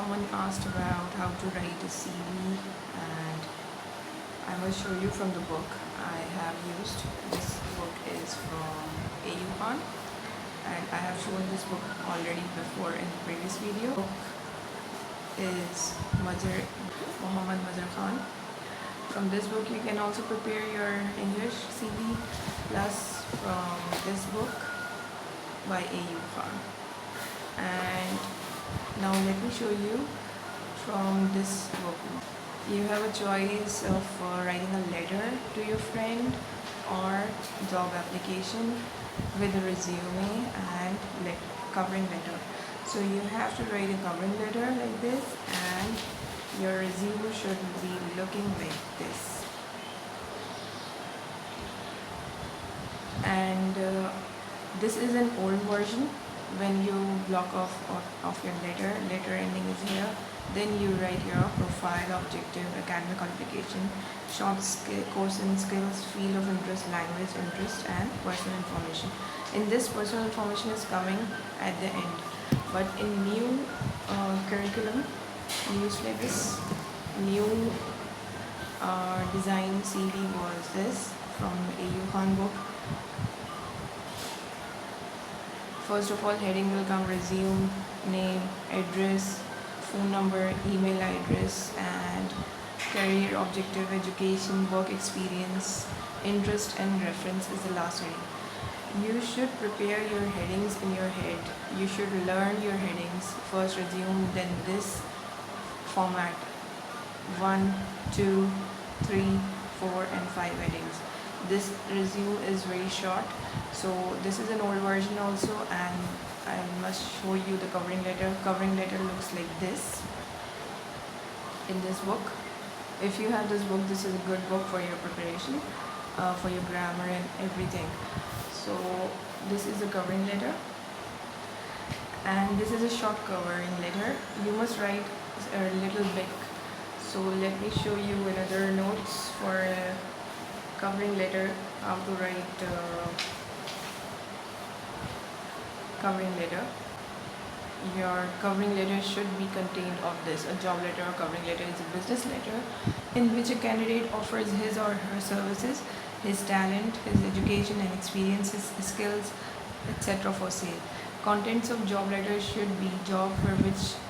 Someone asked about how to write a CV, and I will show you from the book I have used. This book is from AU and I have shown this book already before in the previous video. The book is Muhammad Mazhar Khan. From this book you can also prepare your English CV, plus from this book by AU Khan. And now let me show you from this book. You have a choice of writing a letter to your friend or job application with a resume and covering letter. So you have to write a covering letter like this, and your resume should be looking like this. And this is an old version. When you block off your letter ending is here, then you write your profile, objective, academic qualification, short course and skills, field of interest, language interest, and personal information. In this, personal information is coming at the end, but in new curriculum, new syllabus, new design CV was this from AU Khan book. First of all, heading will come resume, name, address, phone number, email address, and career, objective, education, work experience, interest, and reference is the last heading. You should prepare your headings in your head. You should learn your headings. First resume, then this format. 1, 2, 3, 4, and 5 headings. This resume is very short, so this is an old version also, and I must show you the covering letter. Covering letter looks like this in this book. If you have this book, this is a good book for your preparation, for your grammar and everything. So this is the covering letter, and this is a short covering letter. You must write a little big. So let me show you another notes for covering letter, how to write covering letter. Your covering letter should be contained of this. A job letter or covering letter is a business letter in which a candidate offers his or her services, his talent, his education and experience, his skills, etc. for sale. Contents of job letters should be job for which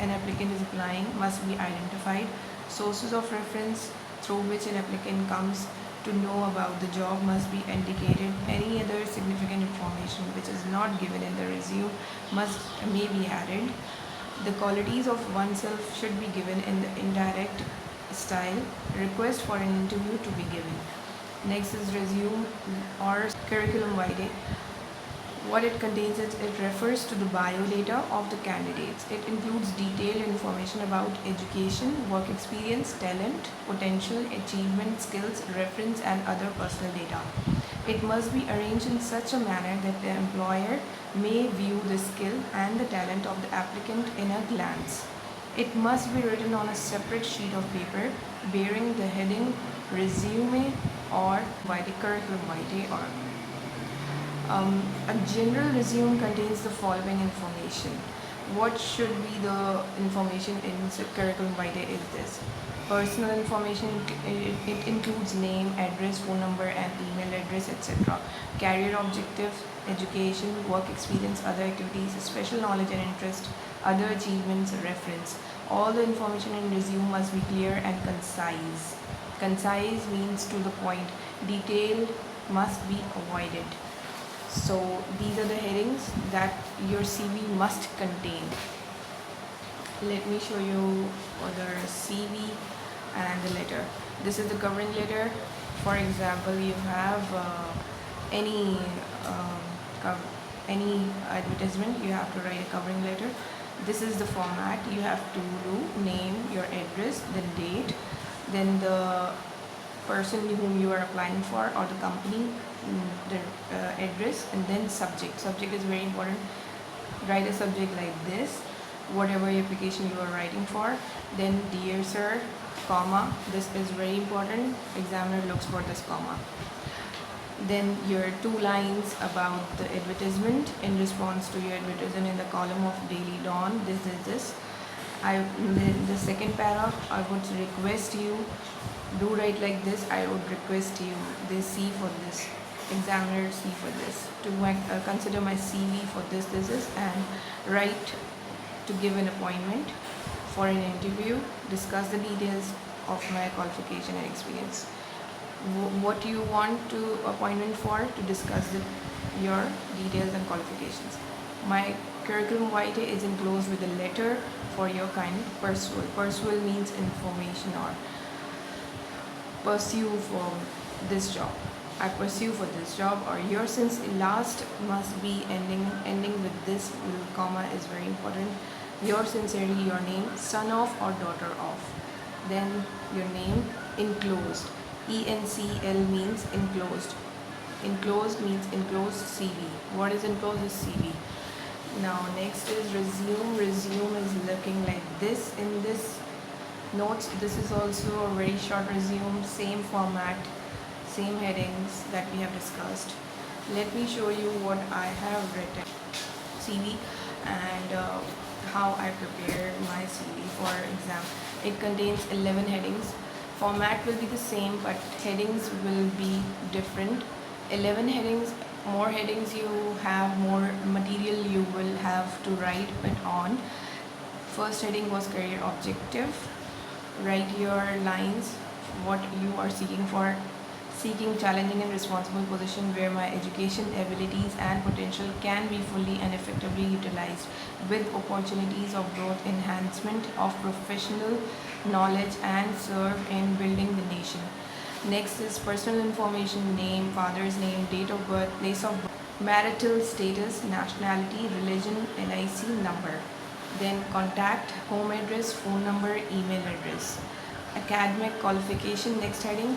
an applicant is applying must be identified. Sources of reference through which an applicant comes to know about the job must be indicated. Any other significant information which is not given in the resume may be added. The qualities of oneself should be given in the indirect style. Request for an interview to be given. Next is resume or curriculum vitae. What it contains is it refers to the biodata of the candidates. It includes detailed information about education, work experience, talent, potential, achievement, skills, reference, and other personal data. It must be arranged in such a manner that the employer may view the skill and the talent of the applicant in a glance. It must be written on a separate sheet of paper bearing the heading resume or vitae, curriculum vitae, or a general resume contains the following information. What should be the information in curriculum vitae is this. Personal information, it includes name, address, phone number, and email address, etc. Career objective, education, work experience, other activities, special knowledge and interest, other achievements, reference. All the information in resume must be clear and concise. Concise means to the point. Detail must be avoided. So these are the headings that your CV must contain. Let me show you other CV and the letter. This is the covering letter. For example, you have any advertisement, you have to write a covering letter. This is the format. You have to do name, your address, then date, then the person whom you are applying for or the company, the address, and then subject. Subject is very important. Write a subject like this, whatever application you are writing for. Then dear sir, comma, this is very important. Examiner looks for this comma. Then your 2 lines about the advertisement in response to your advertisement in the column of Daily Dawn. This is this. The second para, I would request you do write like this. I would request you this C for this, examiner C for this, to consider my CV for this is, and write to give an appointment for an interview, discuss the details of my qualification and experience. What you want to appointment for, to discuss your details and qualifications. My curriculum vitae is enclosed with a letter for your kind pursual. Pursual means information or pursue for this job. I pursue for this job, or your since last must be ending with this little comma is very important. Your sincerely, your name, son of or daughter of. Then your name enclosed. ENCL means enclosed. Enclosed means enclosed CV. What is enclosed is CV. Now next is resume. Resume is looking like this in this notes. This is also a very short resume, same format, same headings that we have discussed. Let me show you what I have written CV and how I prepared my CV for exam. It contains 11 headings. Format will be the same, but headings will be different. 11 headings, more headings you have, more material you will have to write it on. First heading was career objective. Write your lines, what you are seeking for. Seeking challenging and responsible position where my education, abilities and potential can be fully and effectively utilized, with opportunities of growth, enhancement of professional knowledge and serve in building the nation. Next is personal information, name, father's name, date of birth, place of birth, marital status, nationality, religion, NIC number. Then contact, home address, phone number, email address. Academic qualification, next heading.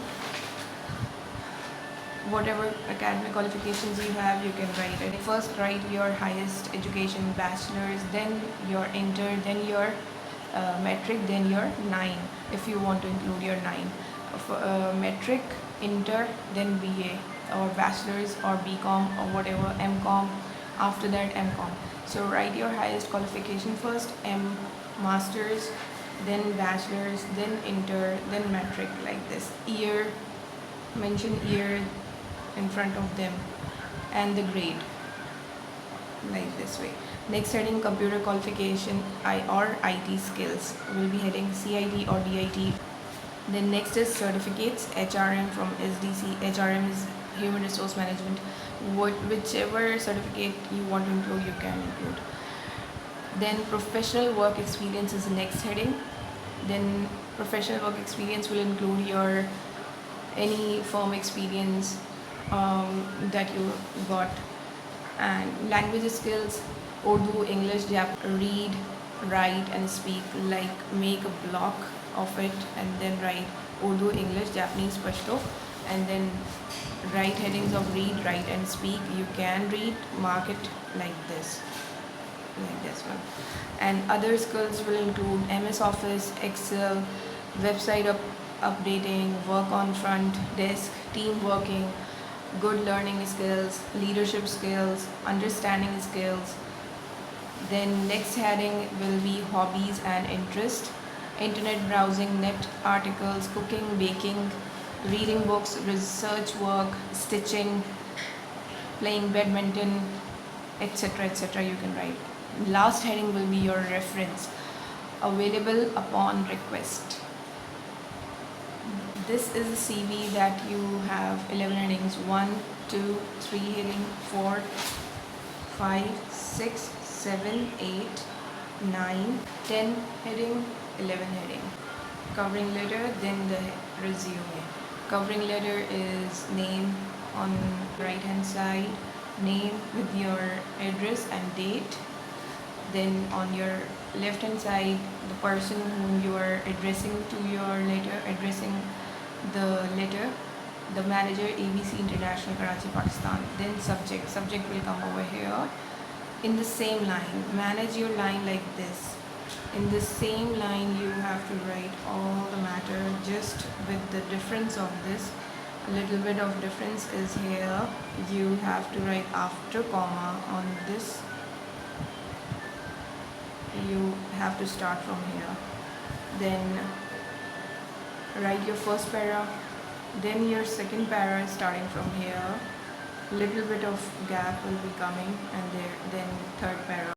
Whatever academic qualifications you have, you can write it. First write your highest education, bachelors, then your inter, then your metric, then your 9 if you want to include your 9. Metric, inter, then BA or bachelors or Bcom or whatever, MCom, after that MCom. So write your highest qualification first, masters, then bachelors, then inter, then metric, like this. Year, mention year in front of them and the grade, like this way. Next heading, computer qualification or IT skills, will be heading CIT or DIT. Then next is certificates, HRM from SDC. HRM is human resource management. Whichever certificate you want to include, you can include. Then professional work experience is the next heading. Then professional work experience will include your any firm experience that you got. And language skills, Urdu, English, read, write and speak, like make a block of it and then write Urdu, English, Japanese, Pashto, and then write headings of read, write and speak. You can read, mark it like this one. And other skills will include MS Office, Excel, website updating, work on front desk, team working, good learning skills, leadership skills, understanding skills. Then next heading will be hobbies and interest, internet browsing, net articles, cooking, baking, reading books, research work, stitching, playing badminton, etc. You can write. Last heading will be your reference, available upon request. This is a CV that you have 11 headings, 1, 2, 3 heading, 4, 5, 6, 7, 8, 9, 10 heading, 11 heading. Covering letter, then the resume. Covering letter is name on right hand side, name with your address and date. Then on your left hand side, the person whom you are addressing to your letter, addressing the letter, the manager, ABC International, Karachi, Pakistan. Then subject will come over here in the same line. Manage your line like this. In the same line you have to write all the matter, just with the difference of this. A little bit of difference is here. You have to write after comma on this you have to start from here. Then write your first para, then your second para is starting from here. Little bit of gap will be coming, and then third para